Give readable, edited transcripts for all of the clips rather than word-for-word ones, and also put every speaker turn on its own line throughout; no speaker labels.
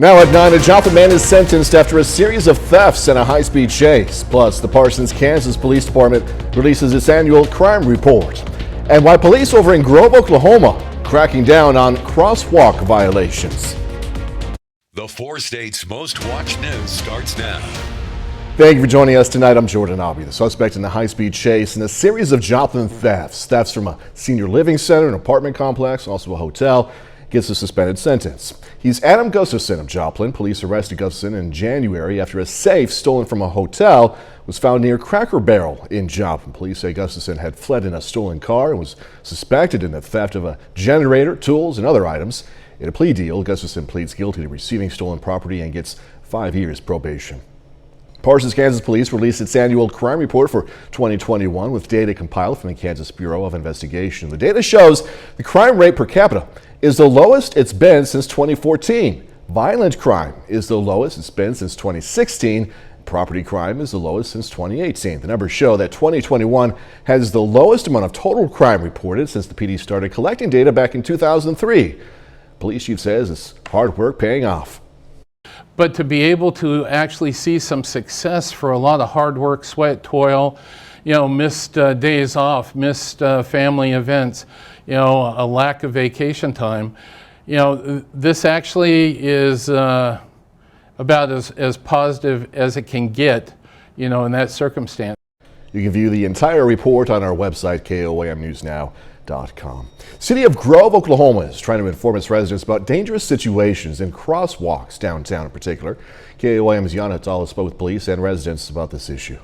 Now at 9, a Joplin man is sentenced after a series of thefts and a high-speed chase. Plus, the Parsons, Kansas Police Department releases its annual crime report. And why police over in Grove, Oklahoma, cracking down on crosswalk violations.
The 4 states' most watched news starts now.
Thank you for joining us tonight. I'm Jordan Albee. The suspect in the high-speed chase and a series of Joplin thefts from a senior living center, an apartment complex, also a hotel, gets a suspended sentence. He's Adam Gustafson of Joplin. Police arrested Gustafson in January after a safe stolen from a hotel was found near Cracker Barrel in Joplin. Police say Gustafson had fled in a stolen car and was suspected in the theft of a generator, tools, and other items. In a plea deal, Gustafson pleads guilty to receiving stolen property and gets 5 years probation. Parsons, Kansas Police released its annual crime report for 2021 with data compiled from the Kansas Bureau of Investigation. The data shows the crime rate per capita is the lowest it's been since 2014. Violent crime is the lowest it's been since 2016. Property crime is the lowest since 2018. The numbers show that 2021 has the lowest amount of total crime reported since the PD started collecting data back in 2003. Police chief says it's hard work paying off.
But to be able to actually see some success for a lot of hard work, sweat, toil, missed days off, missed family events, a lack of vacation time, this actually is about as positive as it can get, in that circumstance.
You can view the entire report on our website, KOAMnewsnow.com. City of Grove, Oklahoma is trying to inform its residents about dangerous situations in crosswalks downtown in particular. KOAM's Yana Atala spoke with police and residents about this issue.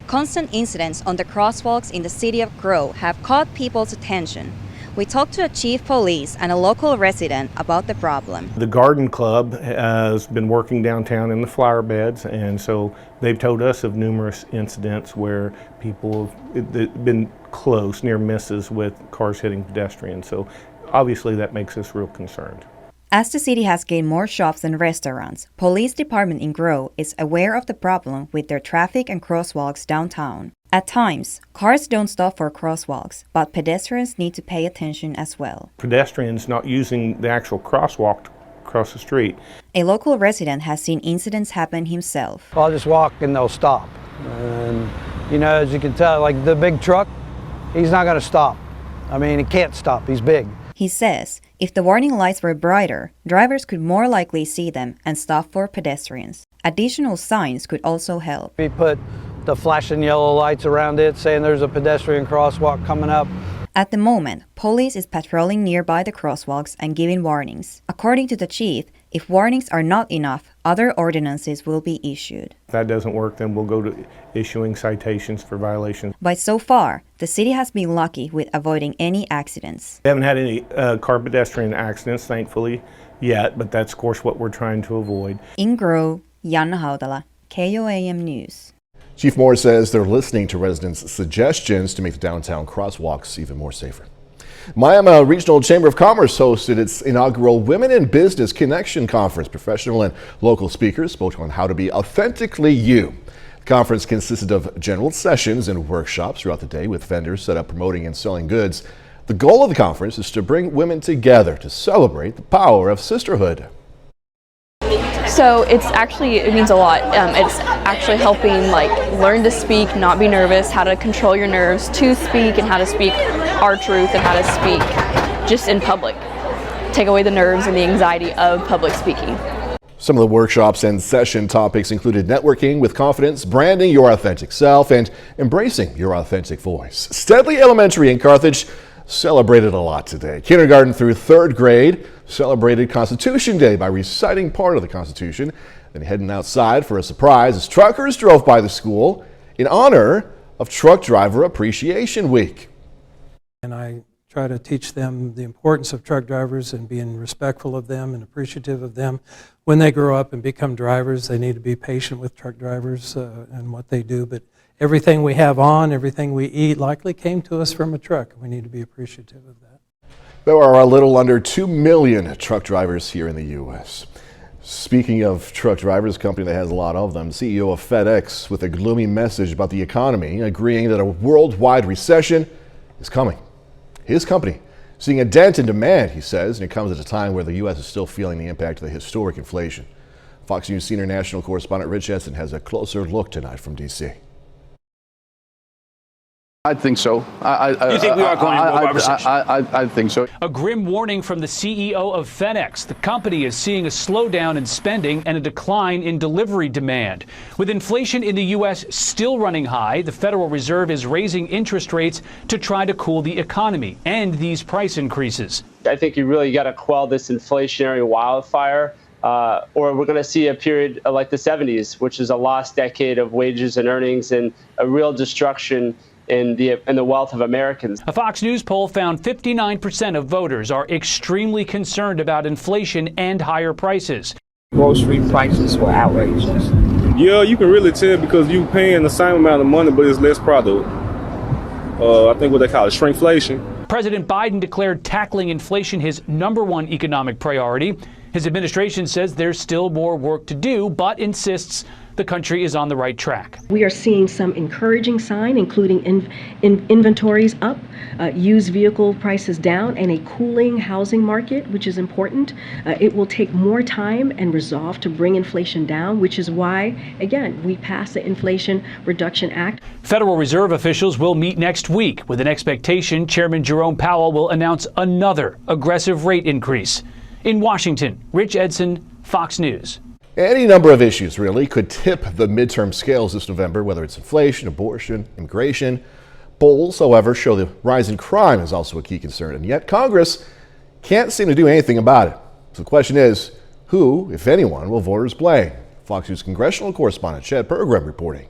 Constant incidents on the crosswalks in the city of Grove have caught people's attention. We talked to a chief police and a local resident about the problem.
The Garden Club has been working downtown in the flower beds, and so they've told us of numerous incidents where people have been close, near misses with cars hitting pedestrians. So obviously that makes us real concerned.
As the city has gained more shops and restaurants, police department in Grove is aware of the problem with their traffic and crosswalks downtown. At times, cars don't stop for crosswalks, but pedestrians need to pay attention as well.
Pedestrians not using the actual crosswalk to cross the street.
A local resident has seen incidents happen himself.
I'll just walk and they'll stop. And, as you can tell, like the big truck, he's not going to stop. I mean, he can't stop. He's big.
He says if the warning lights were brighter, drivers could more likely see them and stop for pedestrians. Additional signs could also help.
We put the flashing yellow lights around it saying there's a pedestrian crosswalk coming up.
At the moment, police is patrolling nearby the crosswalks and giving warnings. According to the chief, if warnings are not enough, other ordinances will be issued.
If that doesn't work, then we'll go to issuing citations for violations.
But so far, the city has been lucky with avoiding any accidents.
We haven't had any car pedestrian accidents, thankfully, yet, but that's, of course, what we're trying to avoid.
In Grove, Yana Haudala, KOAM News.
Chief Moore says they're listening to residents' suggestions to make the downtown crosswalks even more safer. Miami Regional Chamber of Commerce hosted its inaugural Women in Business Connection Conference. Professional and local speakers spoke on how to be authentically you. The conference consisted of general sessions and workshops throughout the day with vendors set up promoting and selling goods. The goal of the conference is to bring women together to celebrate the power of sisterhood.
So it means a lot. It's actually helping learn to speak, not be nervous, how to control your nerves to speak, and how to speak our truth and how to speak just in public. Take away the nerves and the anxiety of public speaking.
Some of the workshops and session topics included networking with confidence, branding your authentic self, and embracing your authentic voice. Steadley Elementary in Carthage celebrated a lot today. Kindergarten through 3rd grade celebrated Constitution Day by reciting part of the Constitution, then heading outside for a surprise as truckers drove by the school in honor of Truck Driver Appreciation Week.
And I try to teach them the importance of truck drivers and being respectful of them and appreciative of them. When they grow up and become drivers, they need to be patient with truck drivers and what they do. But everything we have on, everything we eat likely came to us from a truck. We need to be appreciative of that.
There are a little under 2 million truck drivers here in the U.S. Speaking of truck drivers, a company that has a lot of them, CEO of FedEx with a gloomy message about the economy, agreeing that a worldwide recession is coming. His company seeing a dent in demand, he says, and it comes at a time where the U.S. is still feeling the impact of the historic inflation. Fox News senior national correspondent Rich Edson has a closer look tonight from D.C.
I think so.
You think we are going into a recession?
I think so.
A grim warning from the CEO of FedEx. The company is seeing a slowdown in spending and a decline in delivery demand. With inflation in the U.S. still running high, the Federal Reserve is raising interest rates to try to cool the economy and these price increases.
I think you really got to quell this inflationary wildfire, or we're going to see a period like the 70s, which is a lost decade of wages and earnings and a real destruction in the wealth of Americans.
A Fox News poll found 59% of voters are extremely concerned about inflation and higher prices.
Grocery prices were outrageous.
Yeah, you can really tell because you're paying the same amount of money, but it's less product. I think what they call it, shrinkflation.
President Biden declared tackling inflation his #1 economic priority. His administration says there's still more work to do, but insists the country is on the right track.
We are seeing some encouraging sign, including inventories up, used vehicle prices down, and a cooling housing market, which is important. It will take more time and resolve to bring inflation down, which is why, again, we passed the Inflation Reduction Act.
Federal Reserve officials will meet next week with an expectation Chairman Jerome Powell will announce another aggressive rate increase. In Washington, Rich Edson, Fox News.
Any number of issues, really, could tip the midterm scales this November, whether it's inflation, abortion, immigration. Polls, however, show the rise in crime is also a key concern, and yet Congress can't seem to do anything about it. So the question is, who, if anyone, will voters blame? Fox News congressional correspondent Chad Pergram reporting.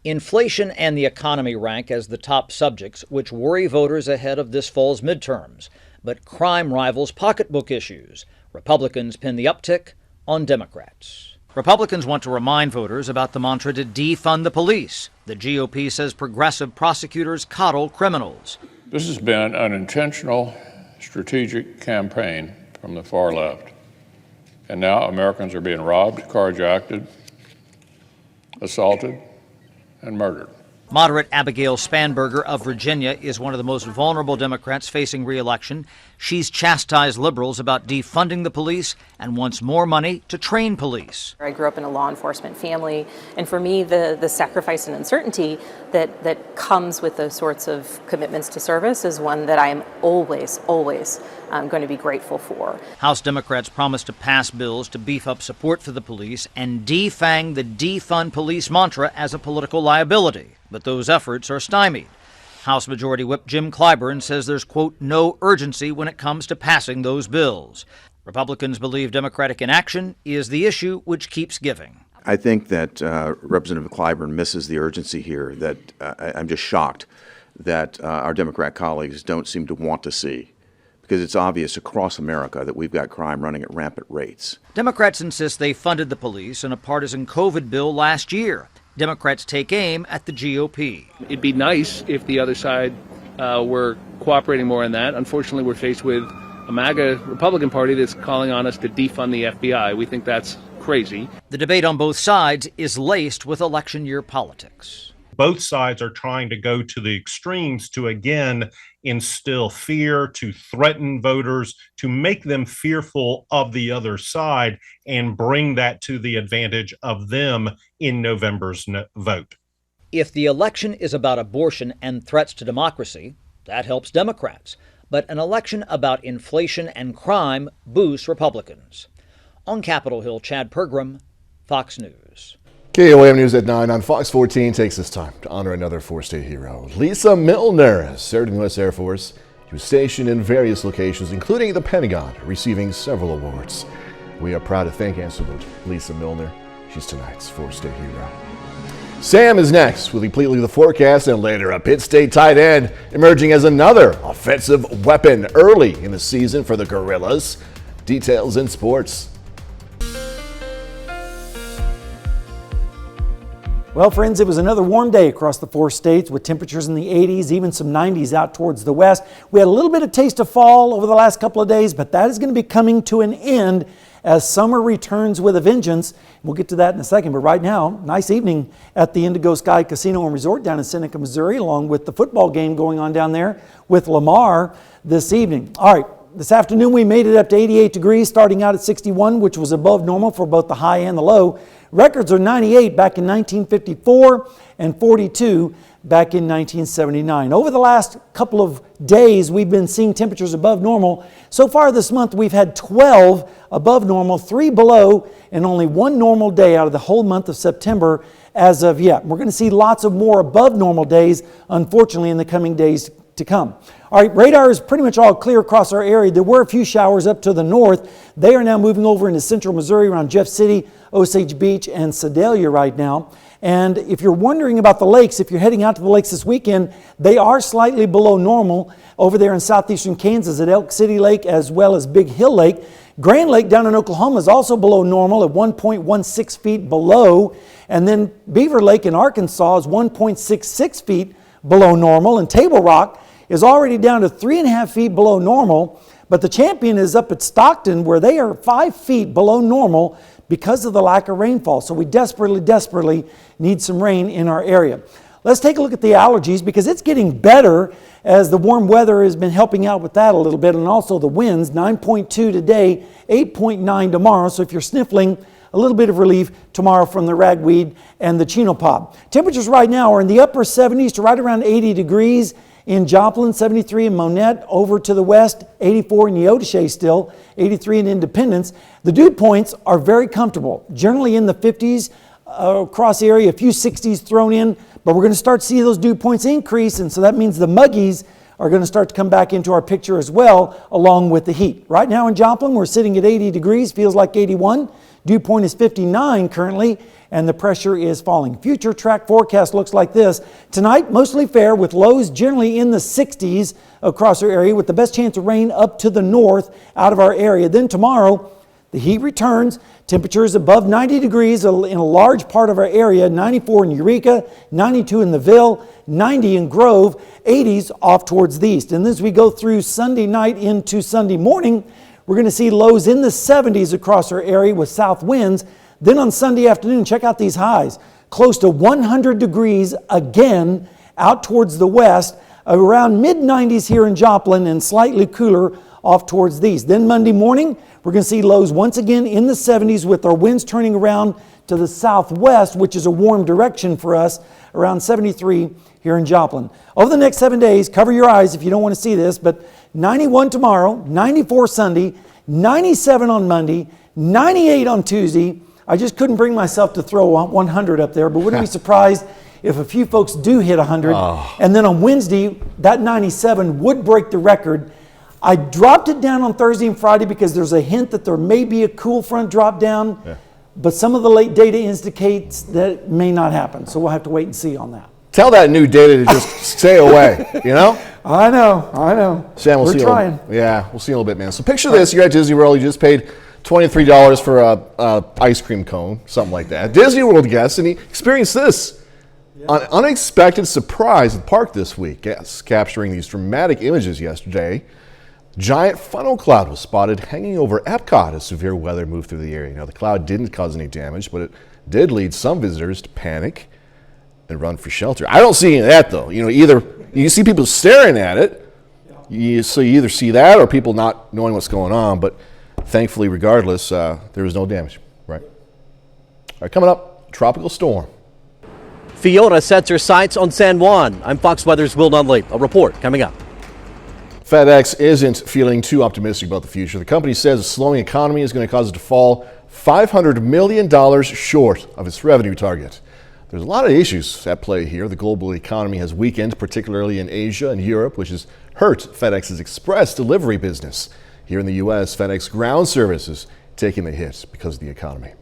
Inflation and the economy rank as the top subjects which worry voters ahead of this fall's midterms. But crime rivals pocketbook issues. Republicans pin the uptick on Democrats. Republicans want to remind voters about the mantra to defund the police. The GOP says progressive prosecutors coddle criminals.
This has been an intentional, strategic campaign from the far left. And now Americans are being robbed, carjacked, assaulted, and murdered.
Moderate Abigail Spanberger of Virginia is one of the most vulnerable Democrats facing re-election. She's chastised liberals about defunding the police and wants more money to train police.
I grew up in a law enforcement family, and for me, the sacrifice and uncertainty that comes with those sorts of commitments to service is one that I am always going to be grateful for.
House Democrats promised to pass bills to beef up support for the police and defang the defund police mantra as a political liability. But those efforts are stymied. House Majority Whip Jim Clyburn says there's, quote, no urgency when it comes to passing those bills. Republicans believe Democratic inaction is the issue which keeps giving.
I think that Representative Clyburn misses the urgency here that I'm just shocked that our Democrat colleagues don't seem to want to see, because it's obvious across America that we've got crime running at rampant rates.
Democrats insist they funded the police in a partisan COVID bill last year. Democrats take aim at the GOP.
It'd be nice if the other side were cooperating more in that. Unfortunately, we're faced with a MAGA Republican Party that's calling on us to defund the FBI. We think that's crazy.
The debate on both sides is laced with election year politics.
Both sides are trying to go to the extremes to, again, instill fear, to threaten voters, to make them fearful of the other side and bring that to the advantage of them in November's vote.
If the election is about abortion and threats to democracy, that helps Democrats. But an election about inflation and crime boosts Republicans. On Capitol Hill, Chad Pergram, Fox News.
KOAM News at 9 on Fox 14 takes this time to honor another four-state hero. Lisa Milner has served in the U.S. Air Force. She was stationed in various locations, including the Pentagon, receiving several awards. We are proud to thank and salute Lisa Milner. She's tonight's four-state hero. Sam is next with completely the forecast, and later a Pitt State tight end emerging as another offensive weapon early in the season for the Guerrillas. Details in sports.
Well, friends, it was another warm day across the four states with temperatures in the 80s, even some 90s out towards the west. We had a little bit of taste of fall over the last couple of days, but that is going to be coming to an end as summer returns with a vengeance. We'll get to that in a second, but right now, nice evening at the Indigo Sky Casino and Resort down in Seneca, Missouri, along with the football game going on down there with Lamar this evening. All right, this afternoon we made it up to 88 degrees, starting out at 61, which was above normal for both the high and the low. Records are 98 back in 1954 and 42 back in 1979. Over the last couple of days, we've been seeing temperatures above normal. So far this month, we've had 12 above normal, 3 below, and only 1 normal day out of the whole month of September as of yet. We're going to see lots of more above normal days, unfortunately, in the coming days to come. All right, radar is pretty much all clear across our area. There were a few showers up to the north. They are now moving over into central Missouri around Jeff City, Osage Beach, and Sedalia right now. And if you're wondering about the lakes, if you're heading out to the lakes this weekend, they are slightly below normal over there in southeastern Kansas at Elk City Lake as well as Big Hill Lake. Grand Lake down in Oklahoma is also below normal at 1.16 feet below. And then Beaver Lake in Arkansas is 1.66 feet below normal. And Table Rock is already down to 3.5 feet below normal. But the champion is up at Stockton, where they are 5 feet below normal because of the lack of rainfall. So we desperately need some rain in our area. Let's take a look at the allergies, because it's getting better as the warm weather has been helping out with that a little bit, and also the winds, 9.2 today, 8.9 tomorrow. So if you're sniffling, a little bit of relief tomorrow from the ragweed and the chenopop. Temperatures right now are in the upper 70s to right around 80 degrees in Joplin, 73 in Monette, over to the west, 84 in Neodesha still, 83 in Independence. The dew points are very comfortable, generally in the 50s across the area, a few 60s thrown in, but we're going to start to see those dew points increase, and so that means the muggies are going to start to come back into our picture as well, along with the heat. Right now in Joplin, we're sitting at 80 degrees, feels like 81. Dew point is 59 currently, and the pressure is falling. Future track forecast looks like this. Tonight, mostly fair with lows generally in the 60s across our area, with the best chance of rain up to the north out of our area. Then tomorrow, the heat returns. Temperatures above 90 degrees in a large part of our area, 94 in Eureka, 92 in the Ville, 90 in Grove, 80s off towards the east. And as we go through Sunday night into Sunday morning, we're going to see lows in the 70s across our area with south winds. Then on Sunday afternoon, check out these highs. Close to 100 degrees again out towards the west, around mid-90s here in Joplin, and slightly cooler off towards the east. Then Monday morning, we're going to see lows once again in the 70s with our winds turning around to the southwest, which is a warm direction for us, around 73 here in Joplin. Over the next 7 days, cover your eyes if you don't want to see this, but 91 tomorrow, 94 Sunday, 97 on Monday, 98 on Tuesday. I just couldn't bring myself to throw 100 up there, but wouldn't be surprised if a few folks do hit 100. And then on Wednesday, that 97 would break the record. I dropped it down on Thursday and Friday because there's a hint that there may be a cool front drop down, but some of the late data indicates that it may not happen. So we'll have to wait and see on that.
Tell that new data to just stay away, you know?
I know.
Sam,
We're trying.
We'll see in a little bit, man. So picture this, you're at Disney World, you just paid $23 for a ice cream cone, something like that. Disney World guest, and he experienced this. An unexpected surprise at the park this week. Yes, capturing these dramatic images yesterday. Giant funnel cloud was spotted hanging over Epcot as severe weather moved through the area. Now, the cloud didn't cause any damage, but it did lead some visitors to panic and run for shelter. I don't see any of that, though. You know, either you see people staring at it, so you either see that or people not knowing what's going on, but thankfully, regardless, there was no damage, right? All right, coming up, tropical storm.
Fiona sets her sights on San Juan. I'm Fox Weather's Will Nunley. A report coming up.
FedEx isn't feeling too optimistic about the future. The company says a slowing economy is going to cause it to fall $500 million short of its revenue target. There's a lot of issues at play here. The global economy has weakened, particularly in Asia and Europe, which has hurt FedEx's express delivery business. Here in the U.S., FedEx Ground Service is taking the hit because of the economy.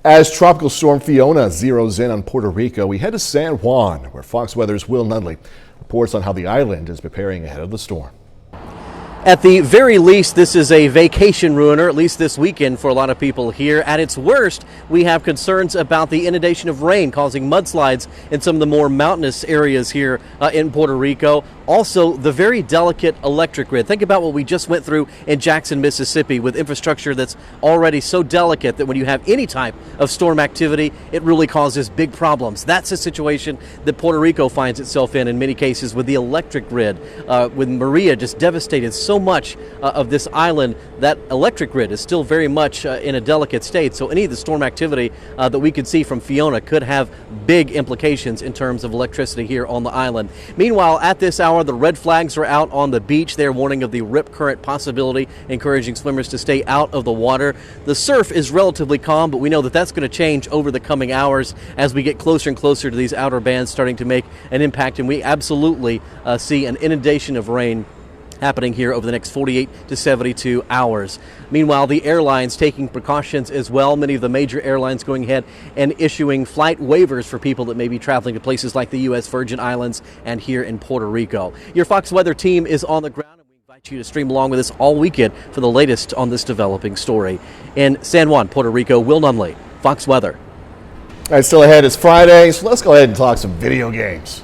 As Tropical Storm Fiona zeroes in on Puerto Rico, we head to San Juan, where Fox Weather's Will Nunley reports on how the island is preparing ahead of the storm.
At the very least, this is a vacation ruiner, at least this weekend for a lot of people here. At its worst, we have concerns about the inundation of rain causing mudslides in some of the more mountainous areas here in Puerto Rico. Also, the very delicate electric grid. Think about what we just went through in Jackson, Mississippi, with infrastructure that's already so delicate that when you have any type of storm activity, it really causes big problems. That's a situation that Puerto Rico finds itself in many cases with the electric grid. With Maria just devastated so much of this island, that electric grid is still very much in a delicate state. So any of the storm activity that we could see from Fiona could have big implications in terms of electricity here on the island. Meanwhile, at this hour, the red flags are out on the beach. They're warning of the rip current possibility, encouraging swimmers to stay out of the water. The surf is relatively calm, but we know that that's going to change over the coming hours as we get closer and closer to these outer bands starting to make an impact. And we absolutely see an inundation of rain happening here over the next 48 to 72 hours. Meanwhile, the airlines taking precautions as well. Many of the major airlines going ahead and issuing flight waivers for people that may be traveling to places like the U.S. Virgin Islands and here in Puerto Rico. Your Fox Weather team is on the ground, and we invite you to stream along with us all weekend for the latest on this developing story. In San Juan, Puerto Rico, Will Nunley, Fox Weather.
All right, still ahead, it's Friday, so let's go ahead and talk some video games.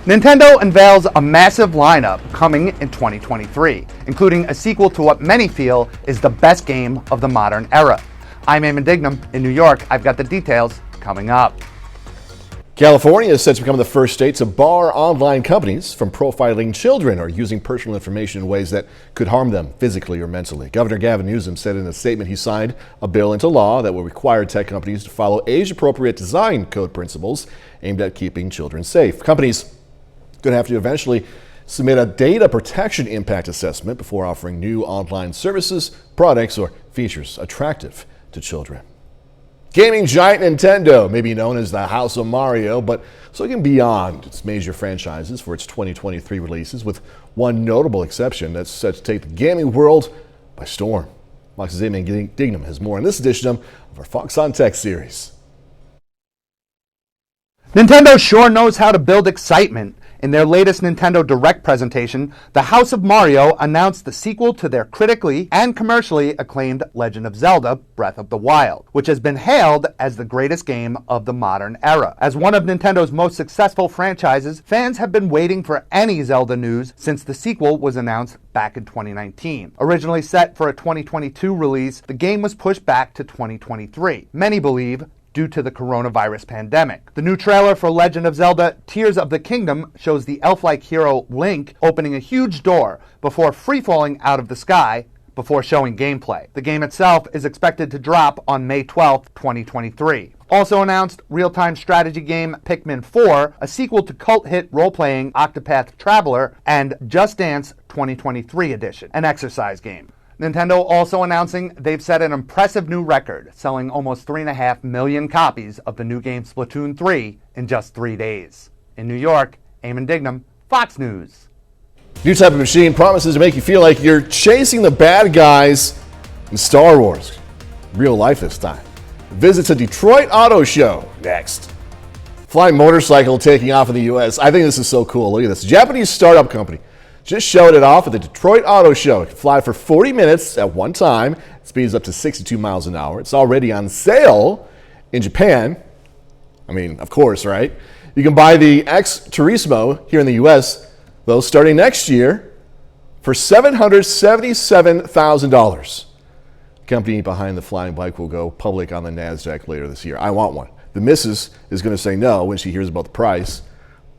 Nintendo unveils a massive lineup coming in 2023, including a sequel to what many feel is the best game of the modern era. I'm Eamon Dignam in New York. I've got the details coming up.
California is set to become the first state to bar online companies from profiling children or using personal information in ways that could harm them physically or mentally. Governor Gavin Newsom said in a statement he signed a bill into law that will require tech companies to follow age-appropriate design code principles aimed at keeping children safe. Companies going to have to eventually submit a data protection impact assessment before offering new online services, products, or features attractive to children. Gaming giant Nintendo may be known as the House of Mario, but it's looking beyond its major franchises for its 2023 releases, with one notable exception that's set to take the gaming world by storm. Fox's Eamon Dignam has more in this edition of our Fox on Tech series.
Nintendo sure knows how to build excitement. In their latest Nintendo Direct presentation, the House of Mario announced the sequel to their critically and commercially acclaimed Legend of Zelda: Breath of the Wild, which has been hailed as the greatest game of the modern era. As one of Nintendo's most successful franchises, fans have been waiting for any Zelda news since the sequel was announced back in 2019. Originally set for a 2022 release, the game was pushed back to 2023. Many believe due to the coronavirus pandemic. The new trailer for Legend of Zelda Tears of the Kingdom shows the elf-like hero Link opening a huge door before free-falling out of the sky before showing gameplay. The game itself is expected to drop on May 12, 2023. Also announced, real-time strategy game Pikmin 4, a sequel to cult hit role-playing Octopath Traveler, and Just Dance 2023 edition, an exercise game. Nintendo also announcing they've set an impressive new record, selling almost 3.5 million copies of the new game Splatoon 3 in just 3 days. In New York, Eamon Dignam, Fox News.
New type of machine promises to make you feel like you're chasing the bad guys in Star Wars. Real life this time. Visits a Detroit Auto Show next. Flying motorcycle taking off in the U.S. I think this is so cool. Look at this. Japanese startup company just showed it off at the Detroit Auto Show. It can fly for 40 minutes at one time. It speeds up to 62 miles an hour. It's already on sale in Japan. I mean, of course, right? You can buy the X Turismo here in the U.S., though, starting next year for $777,000. The company behind the flying bike will go public on the NASDAQ later this year. I want one. The missus is going to say no when she hears about the price,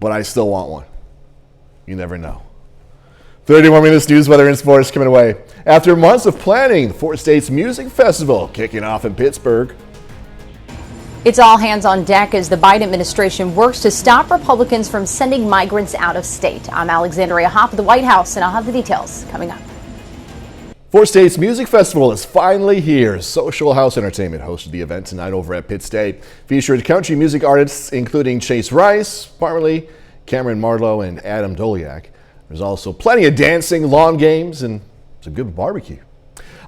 but I still want one. You never know. 30 more minutes news, weather, and sports coming away. After months of planning, the 4 States Music Festival kicking off in Pittsburgh.
It's all hands on deck as the Biden administration works to stop Republicans from sending migrants out of state. I'm Alexandria Hopp at the White House, and I'll have the details coming up.
4 States Music Festival is finally here. Social House Entertainment hosted the event tonight over at Pitt State. Featured country music artists including Chase Rice, Parmalee, Cameron Marlowe, and Adam Doliak. There's also plenty of dancing, lawn games, and some good barbecue.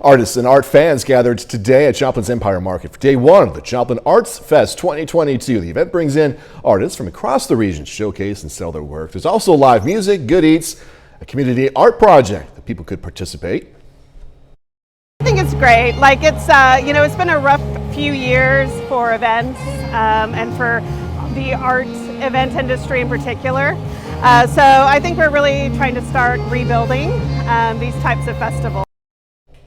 Artists and art fans gathered today at Choplin's Empire Market for day one of the Choplin Arts Fest 2022. The event brings in artists from across the region to showcase and sell their work. There's also live music, good eats, a community art project that people could participate.
I think it's great. Like it's it's been a rough few years for events and for the art event industry in particular. So I think we're really trying to start rebuilding these types of festivals.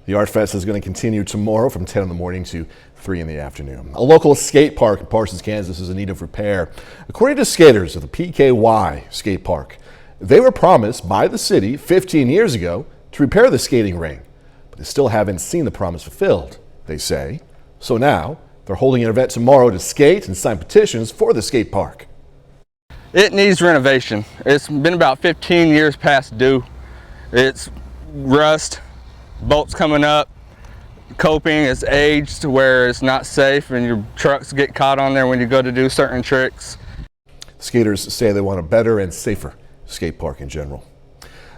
The Art Fest is going to continue tomorrow from 10 in the morning to 3 in the afternoon. A local skate park in Parsons, Kansas is in need of repair. According to skaters of the PKY skate park, they were promised by the city 15 years ago to repair the skating ring, but they still haven't seen the promise fulfilled, they say. So now they're holding an event tomorrow to skate and sign petitions for the skate park.
It needs renovation. It's been about 15 years past due. It's rust, bolts coming up, coping is aged to where it's not safe and your trucks get caught on there when you go to do certain tricks.
Skaters say they want a better and safer skate park in general.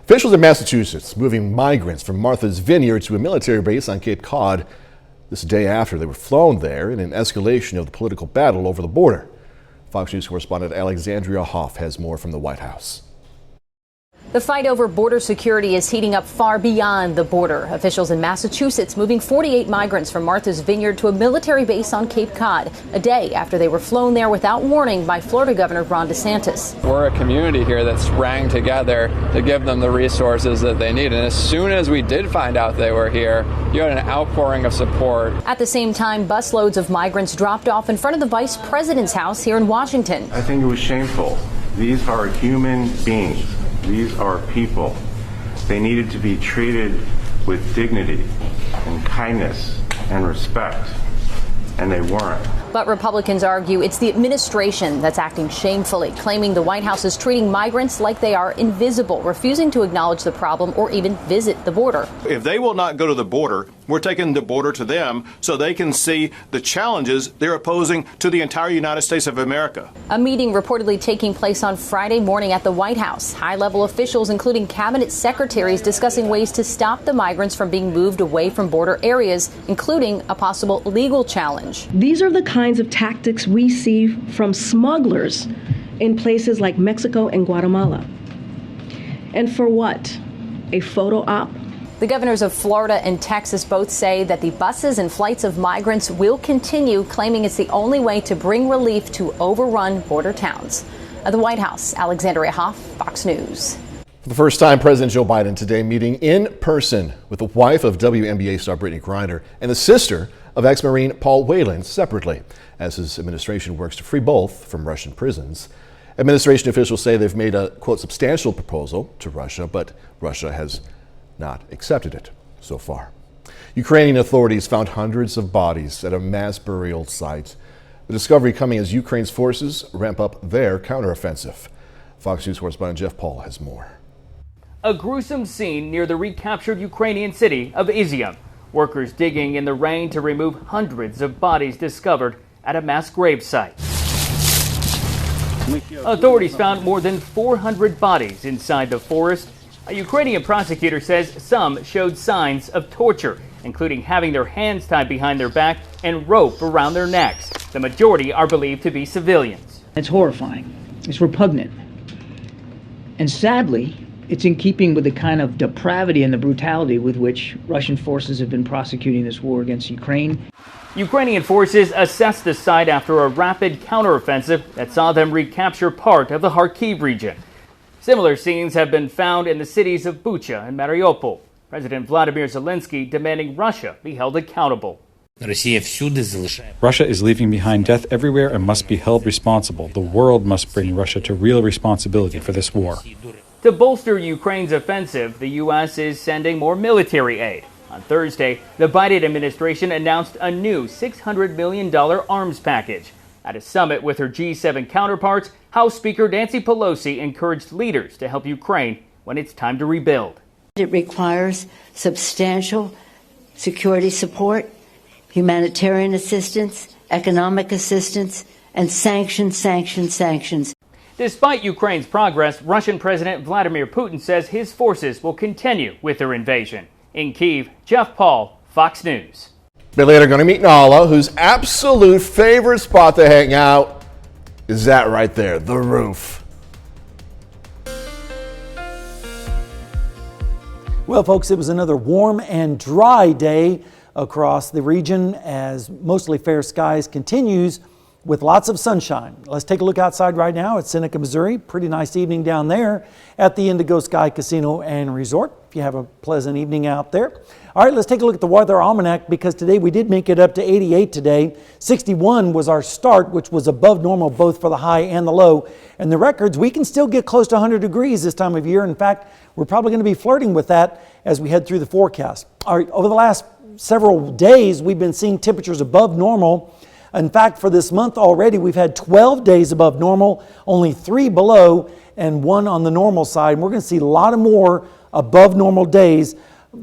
Officials in Massachusetts moving migrants from Martha's Vineyard to a military base on Cape Cod this day after they were flown there in an escalation of the political battle over the border. Fox News correspondent Alexandria Hoff has more from the White House.
The fight over border security is heating up far beyond the border. Officials in Massachusetts moving 48 migrants from Martha's Vineyard to a military base on Cape Cod, a day after they were flown there without warning by Florida Governor Ron DeSantis.
We're a community here that sprang together to give them the resources that they need. And as soon as we did find out they were here, you had an outpouring of support.
At the same time, busloads of migrants dropped off in front of the vice president's house here in Washington.
I think it was shameful. These are human beings. These are people. They needed to be treated with dignity and kindness and respect, and they weren't.
But Republicans argue it's the administration that's acting shamefully, claiming the White House is treating migrants like they are invisible, refusing to acknowledge the problem or even visit the border.
If they will not go to the border, we're taking the border to them so they can see the challenges they're opposing to the entire United States of America.
A meeting reportedly taking place on Friday morning at the White House. High-level officials, including cabinet secretaries, discussing ways to stop the migrants from being moved away from border areas, including a possible legal challenge.
These are the kinds of tactics we see from smugglers in places like Mexico and Guatemala. And for what? A photo op?
The governors of Florida and Texas both say that the buses and flights of migrants will continue, claiming it's the only way to bring relief to overrun border towns. At the White House, Alexandria Hoff, Fox News.
For the first time, President Joe Biden today meeting in person with the wife of WNBA star Brittany Griner and the sister of ex-Marine Paul Whelan separately, as his administration works to free both from Russian prisons. Administration officials say they've made a, quote, substantial proposal to Russia, but Russia has not accepted it so far. Ukrainian authorities found hundreds of bodies at a mass burial site. The discovery coming as Ukraine's forces ramp up their counteroffensive. Fox News correspondent Jeff Paul has more.
A gruesome scene near the recaptured Ukrainian city of Izium. Workers digging in the rain to remove hundreds of bodies discovered at a mass grave site. Authorities found more than 400 bodies inside the forest. A Ukrainian prosecutor says some showed signs of torture, including having their hands tied behind their back and rope around their necks. The majority are believed to be civilians.
It's horrifying. It's repugnant. And sadly, it's in keeping with the kind of depravity and the brutality with which Russian forces have been prosecuting this war against Ukraine.
Ukrainian forces assessed the site after a rapid counteroffensive that saw them recapture part of the Kharkiv region. Similar scenes have been found in the cities of Bucha and Mariupol. President Vladimir Zelensky demanding Russia be held accountable.
Russia is leaving behind death everywhere and must be held responsible. The world must bring Russia to real responsibility for this war.
To bolster Ukraine's offensive, the U.S. is sending more military aid. On Thursday, the Biden administration announced a new $600 million arms package. At a summit with her G7 counterparts, House Speaker Nancy Pelosi encouraged leaders to help Ukraine when it's time to rebuild.
It requires substantial security support, humanitarian assistance, economic assistance, and sanctions.
Despite Ukraine's progress, Russian President Vladimir Putin says his forces will continue with their invasion. In Kyiv, Jeff Paul, Fox News.
A bit later, going to meet Nala, whose absolute favorite spot to hang out is that right there, the roof.
Well, folks, it was another warm and dry day across the region as mostly fair skies continues with lots of sunshine. Let's take a look outside right now at Seneca, Missouri. Pretty nice evening down there at the Indigo Sky Casino and Resort. If you have a pleasant evening out there. All right, let's take a look at the weather almanac because today we did make it up to 88 today. 61 was our start, which was above normal both for the high and the low. And the records, we can still get close to 100 degrees this time of year. In fact, we're probably going to be flirting with that as we head through the forecast. All right, over the last several days, we've been seeing temperatures above normal. In fact, for this month already, we've had 12 days above normal, only 3 below, and 1 on the normal side. And we're going to see a lot of more above normal days,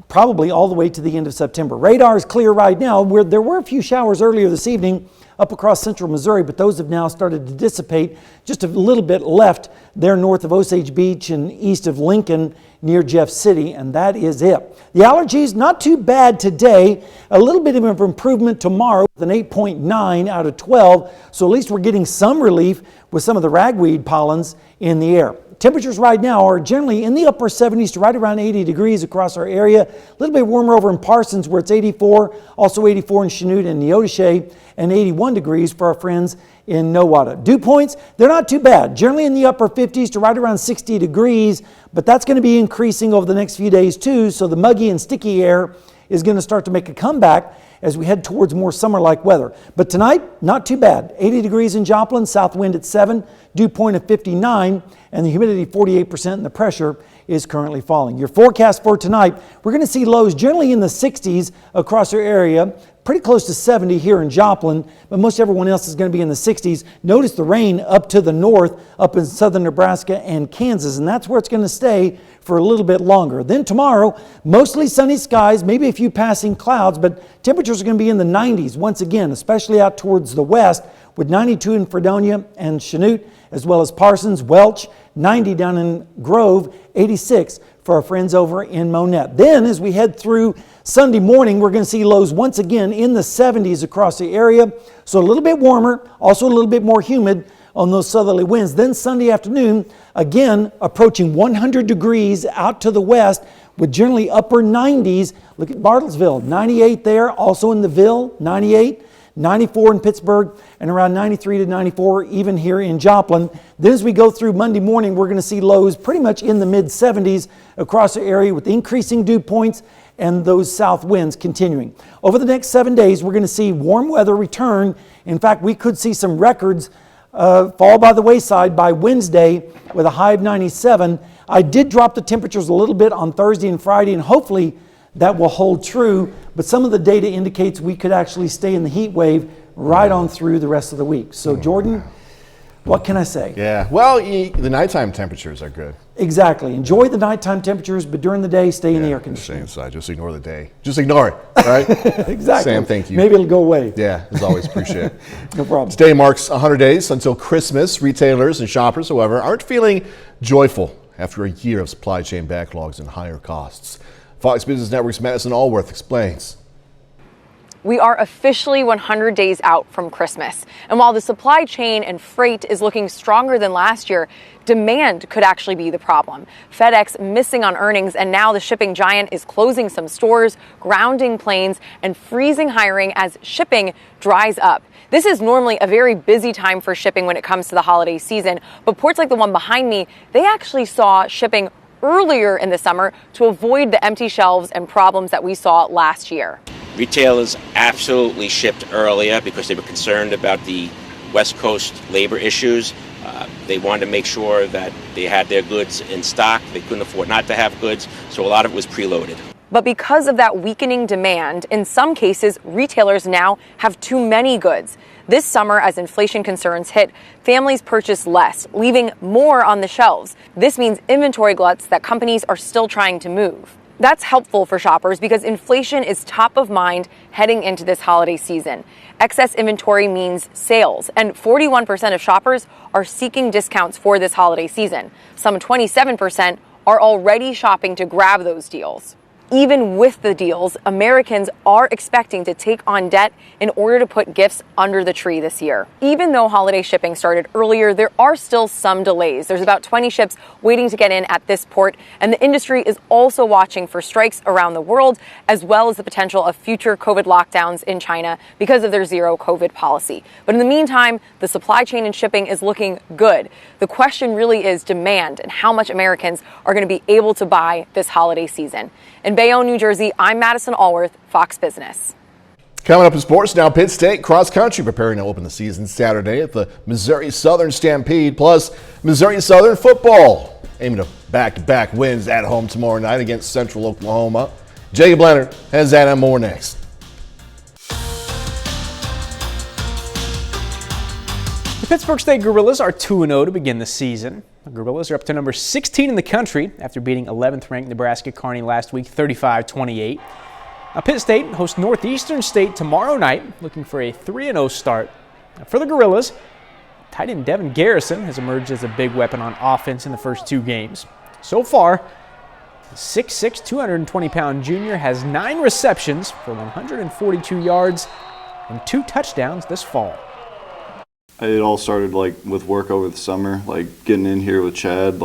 probably all the way to the end of September. Radar is clear right now. There were a few showers earlier this evening up across central Missouri, but those have now started to dissipate. Just a little bit left there north of Osage Beach and east of Lincoln near Jeff City, and that is it. The allergies, not too bad today. A little bit of an improvement tomorrow with an 8.9 out of 12, so at least we're getting some relief with some of the ragweed pollens in the air. Temperatures right now are generally in the upper 70s to right around 80 degrees across our area. A little bit warmer over in Parsons where it's 84, also 84 in Chanute and Neodesha, and 81 degrees for our friends in Nowata. Dew points, they're not too bad. Generally in the upper 50s to right around 60 degrees, but that's going to be increasing over the next few days too, so the muggy and sticky air is going to start to make a comeback as we head towards more summer-like weather. But tonight, not too bad. 80 degrees in Joplin, south wind at 7, dew point of 59, and the humidity 48% and the pressure is currently falling. Your forecast for tonight, we're going to see lows generally in the 60s across our area, pretty close to 70 here in Joplin, but most everyone else is going to be in the 60s. Notice the rain up to the north, up in southern Nebraska and Kansas, and that's where it's going to stay for a little bit longer. Then tomorrow, mostly sunny skies, maybe a few passing clouds, but temperatures are going to be in the 90s once again, especially out towards the west, with 92 in Fredonia and Chanute, as well as Parsons, Welch, 90 down in Grove, 86 for our friends over in Monette. Then as we head through Sunday morning, we're going to see lows once again in the 70s across the area. So a little bit warmer, also a little bit more humid on those southerly winds. Then Sunday afternoon, again approaching 100 degrees out to the west with generally upper 90s. Look at Bartlesville, 98 there, also in the Ville, 98. 94 in Pittsburgh, and around 93 to 94 even here in Joplin. Then as we go through Monday morning, we're going to see lows pretty much in the mid-70s across the area with increasing dew points and those south winds continuing. Over the next 7 days, we're going to see warm weather return. In fact, we could see some records fall by the wayside by Wednesday with a high of 97. I did drop the temperatures a little bit on Thursday and Friday, and hopefully that will hold true, but some of the data indicates we could actually stay in the heat wave right on through the rest of the week. So Jordan, what can I say?
Yeah, well, the nighttime temperatures are good.
Exactly. Enjoy the nighttime temperatures, but during the day, stay in the air conditioning.
Stay inside. Just ignore the day. Just ignore it, all right?
Exactly.
Sam, thank you.
Maybe it'll go away.
Yeah, as always, appreciate it.
No problem.
Today marks 100 days until Christmas. Retailers and shoppers, however, aren't feeling joyful after a year of supply chain backlogs and higher costs. Fox Business Network's Madison Allworth explains.
We are officially 100 days out from Christmas. And while the supply chain and freight is looking stronger than last year, demand could actually be the problem. FedEx missing on earnings, and now the shipping giant is closing some stores, grounding planes, and freezing hiring as shipping dries up. This is normally a very busy time for shipping when it comes to the holiday season, but ports like the one behind me, they actually saw shipping earlier in the summer to avoid the empty shelves and problems that we saw last year.
Retailers absolutely shipped earlier because they were concerned about the West Coast labor issues. They wanted to make sure that they had their goods in stock. They couldn't afford not to have goods, so a lot of it was preloaded.
But because of that weakening demand, in some cases, retailers now have too many goods. This summer, as inflation concerns hit, families purchase less, leaving more on the shelves. This means inventory gluts that companies are still trying to move. That's helpful for shoppers because inflation is top of mind heading into this holiday season. Excess inventory means sales, and 41% of shoppers are seeking discounts for this holiday season. Some 27% are already shopping to grab those deals. even with the deals, Americans are expecting to take on debt in order to put gifts under the tree this year. Even though holiday shipping started earlier, there are still some delays. There's about 20 ships waiting to get in at this port, and the industry is also watching for strikes around the world, as well as the potential of future COVID lockdowns in China because of their zero COVID policy. But in the meantime, the supply chain and shipping is looking good. The question really is demand and how much Americans are going to be able to buy this holiday season. In Bayonne, New Jersey, I'm Madison Allworth, Fox Business.
Coming up in sports now, Pitt State cross country preparing to open the season Saturday at the Missouri Southern Stampede, plus Missouri Southern football aiming to back-to-back wins at home tomorrow night against Central Oklahoma. Jacob Leonard has that and more next.
The Pittsburgh State Guerrillas are 2-0 to begin the season. The Guerrillas are up to number 16 in the country after beating 11th-ranked Nebraska Kearney last week 35-28. Now, Pitt State hosts Northeastern State tomorrow night, looking for a 3-0 start. Now, for the Guerrillas, tight end Devin Garrison has emerged as a big weapon on offense in the first two games. So far, the 6'6", 220-pound junior has 9 receptions for 142 yards and 2 touchdowns this fall.
It all started with work over the summer, getting in here with Chad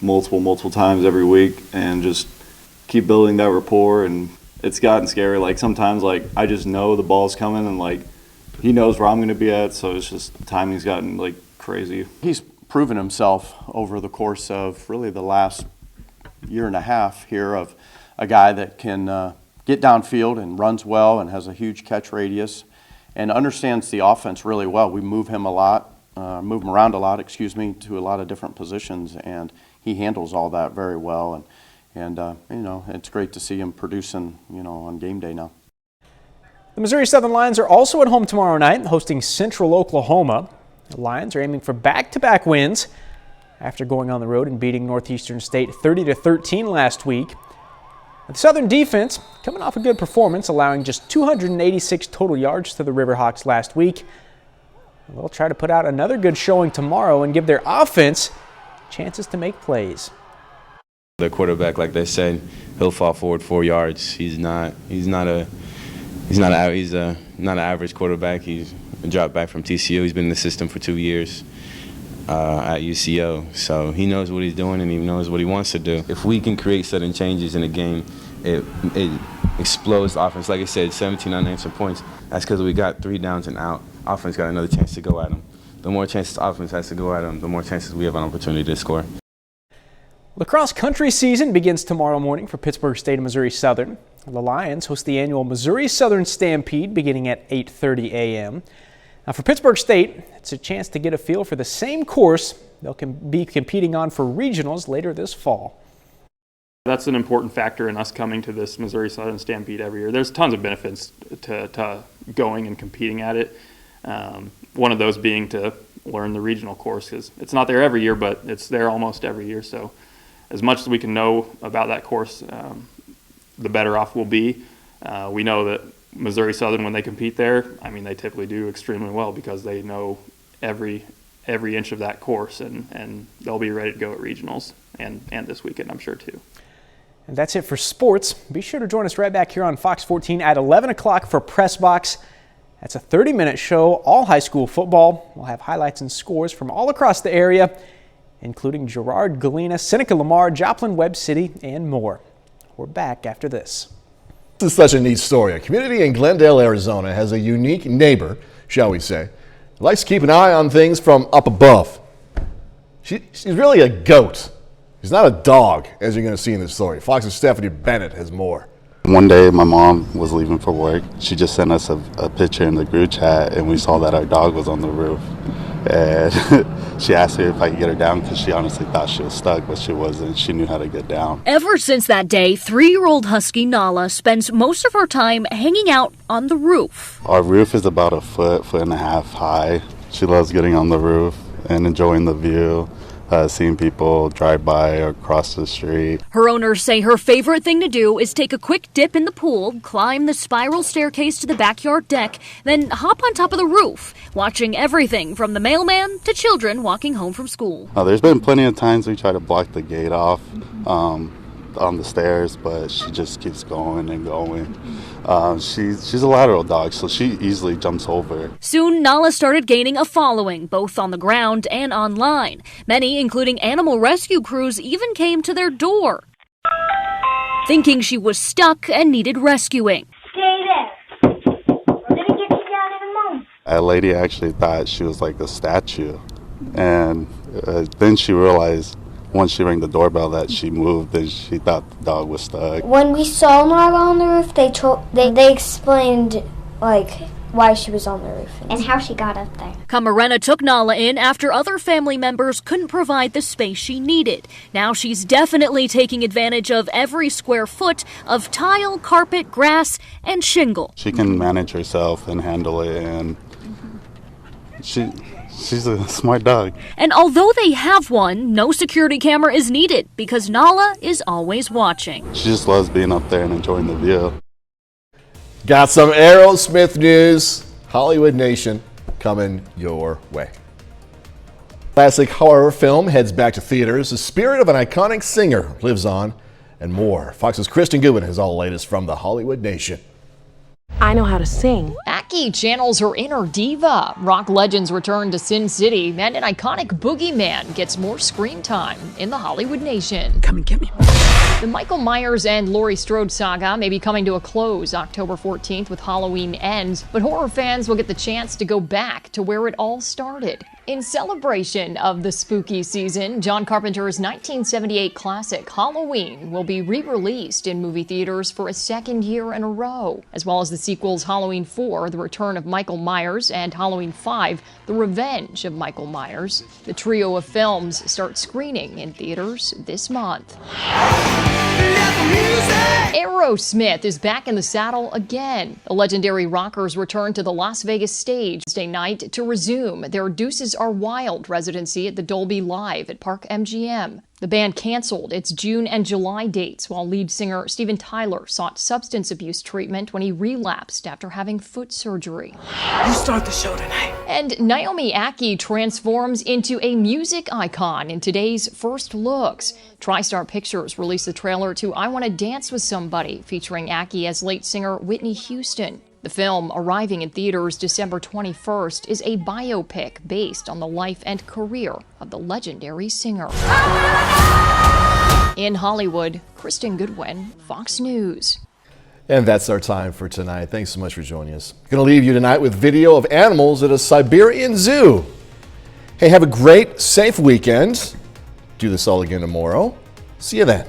multiple times every week and just keep building that rapport. And it's gotten scary. Sometimes I just know the ball's coming and he knows where I'm going to be at. So it's just timing's gotten crazy.
He's proven himself over the course of really the last year and a half here of a guy that can get downfield and runs well and has a huge catch radius and understands the offense really well. We move him around a lot, to a lot of different positions, and he handles all that very well. And it's great to see him producing, on game day now.
The Missouri Southern Lions are also at home tomorrow night, hosting Central Oklahoma. The Lions are aiming for back-to-back wins after going on the road and beating Northeastern State 30-13 last week. The Southern defense coming off a good performance, allowing just 286 total yards to the Riverhawks last week. They'll try to put out another good showing tomorrow and give their offense chances to make plays.
The quarterback, like they said, he'll fall forward 4 yards. He's not an average quarterback. He's a drop back from TCU. He's been in the system for 2 years at UCO, so he knows what he's doing and he knows what he wants to do. If we can create sudden changes in a game, it explodes the offense. Like I said, 17 unanswered points. That's because we got 3 downs and out. Offense got another chance to go at them. The more chances offense has to go at them, the more chances we have an opportunity to score.
The cross-country season begins tomorrow morning for Pittsburgh State and Missouri Southern. The Lions host the annual Missouri Southern Stampede beginning at 8:30 a.m. Now, for Pittsburgh State, it's a chance to get a feel for the same course they'll be competing on for regionals later this fall.
That's an important factor in us coming to this Missouri Southern Stampede every year. There's tons of benefits to going and competing at it. One of those being to learn the regional course, because it's not there every year, but it's there almost every year. So as much as we can know about that course, the better off we'll be. We know that Missouri Southern, when they compete there, they typically do extremely well because they know every inch of that course, and they'll be ready to go at regionals and this weekend, I'm sure, too.
And that's it for sports. Be sure to join us right back here on Fox 14 at 11 o'clock for Press Box. That's a 30-minute show, all high school football. We'll have highlights and scores from all across the area, including Girard, Galena, Seneca Lamar, Joplin, Webb City, and more. We're back after this.
This is such a neat story. A community in Glendale, Arizona has a unique neighbor, shall we say, who likes to keep an eye on things from up above. She's really a goat. She's not a dog, as you're going to see in this story. Fox's Stephanie Bennett has more.
One day my mom was leaving for work. She just sent us a picture in the group chat, and we saw that our dog was on the roof. And she asked me if I could get her down because she honestly thought she was stuck, but she wasn't. She knew how to get down.
Ever since that day, 3-year-old husky Nala spends most of her time hanging out on the roof.
Our roof is about a foot and a half high. She loves getting on the roof and enjoying the view. Seeing people drive by or cross the street.
Her owners say her favorite thing to do is take a quick dip in the pool, climb the spiral staircase to the backyard deck, then hop on top of the roof, watching everything from the mailman to children walking home from school.
There's been plenty of times we try to block the gate off, on the stairs, but she just keeps going and going. She's a lateral dog, so she easily jumps over.
Soon, Nala started gaining a following, both on the ground and online. Many, including animal rescue crews, even came to their door, thinking she was stuck and needed rescuing.
Stay there. We're gonna get you down in a moment.
A lady actually thought she was like a statue, and then she realized once she rang the doorbell that she moved, and she thought the dog was stuck.
When we saw Nala on the roof, they explained like why she was on the roof and how she got up there.
Camarena took Nala in after other family members couldn't provide the space she needed. Now she's definitely taking advantage of every square foot of tile, carpet, grass, and shingle.
She can manage herself and handle it, and she's a smart dog.
And although they have one, no security camera is needed because Nala is always watching.
She just loves being up there and enjoying the view.
Got some Aerosmith news. Hollywood Nation coming your way. Classic horror film heads back to theaters. The spirit of an iconic singer lives on, and more. Fox's Kristen Goodwin has all the latest from the Hollywood Nation.
I know how to sing.
Aki channels her inner diva. Rock legends return to Sin City, and an iconic boogeyman gets more screen time in the Hollywood Nation.
Come and get me.
The Michael Myers and Laurie Strode saga may be coming to a close October 14th with Halloween Ends, but horror fans will get the chance to go back to where it all started. In celebration of the spooky season, John Carpenter's 1978 classic Halloween will be re-released in movie theaters for a second year in a row, as well as the sequels Halloween 4, The Return of Michael Myers, and Halloween 5, The Revenge of Michael Myers. The trio of films start screening in theaters this month. Aerosmith is back in the saddle again. The legendary rockers return to the Las Vegas stage Wednesday night to resume their Deuces Are Wild residency at the Dolby Live at Park MGM. The band canceled its June and July dates while lead singer Steven Tyler sought substance abuse treatment when he relapsed after having foot surgery.
You start the show tonight.
And Naomi Ackie transforms into a music icon in today's first looks. TriStar Pictures released the trailer to I Want to Dance with Somebody, featuring Ackie as late singer Whitney Houston. The film, arriving in theaters December 21st, is a biopic based on the life and career of the legendary singer. In Hollywood, Kristen Goodwin, Fox News.
And that's our time for tonight. Thanks so much for joining us. Going to leave you tonight with video of animals at a Siberian zoo. Hey, have a great, safe weekend. Do this all again tomorrow. See you then.